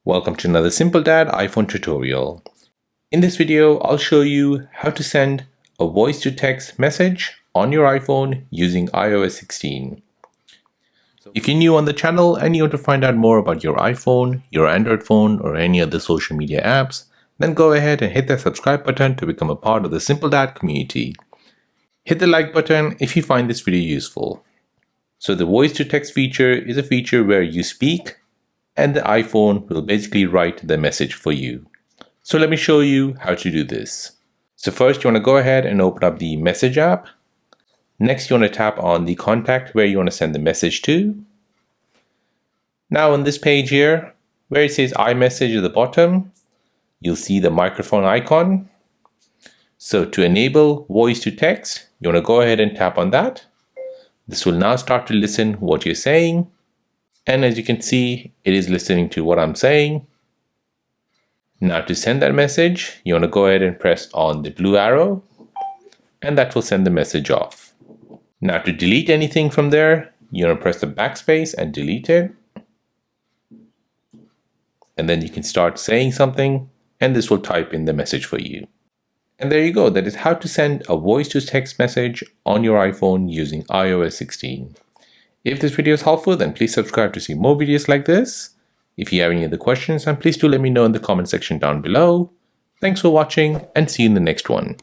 Welcome to another Simple Dad iPhone tutorial. In this video, I'll show you how to send a voice-to-text message on your iPhone using iOS 16. If you're new on the channel and you want to find out more about your iPhone, your Android phone, or any other social media apps, then go ahead and hit that subscribe button to become a part of the Simple Dad community. Hit the like button if you find this video useful. So the voice-to-text feature is a feature where you speak and the iPhone will basically write the message for you. So let me show you how to do this. So first you want to go ahead and open up the Message app. Next you want to tap on the contact where you want to send the message to. Now on this page here, where it says iMessage at the bottom, you'll see the microphone icon. So to enable voice to text, you want to go ahead and tap on that. This will now start to listen what you're saying. And as you can see, it is listening to what I'm saying. Now to send that message, you want to go ahead and press on the blue arrow, and that will send the message off. Now to delete anything from there, you want to press the backspace and delete it. And then you can start saying something, and this will type in the message for you. And there you go. That is how to send a voice-to-text message on your iPhone using iOS 16. If this video is helpful, then please subscribe to see more videos like this. If you have any other questions, then please do let me know in the comment section down below. Thanks for watching and see you in the next one.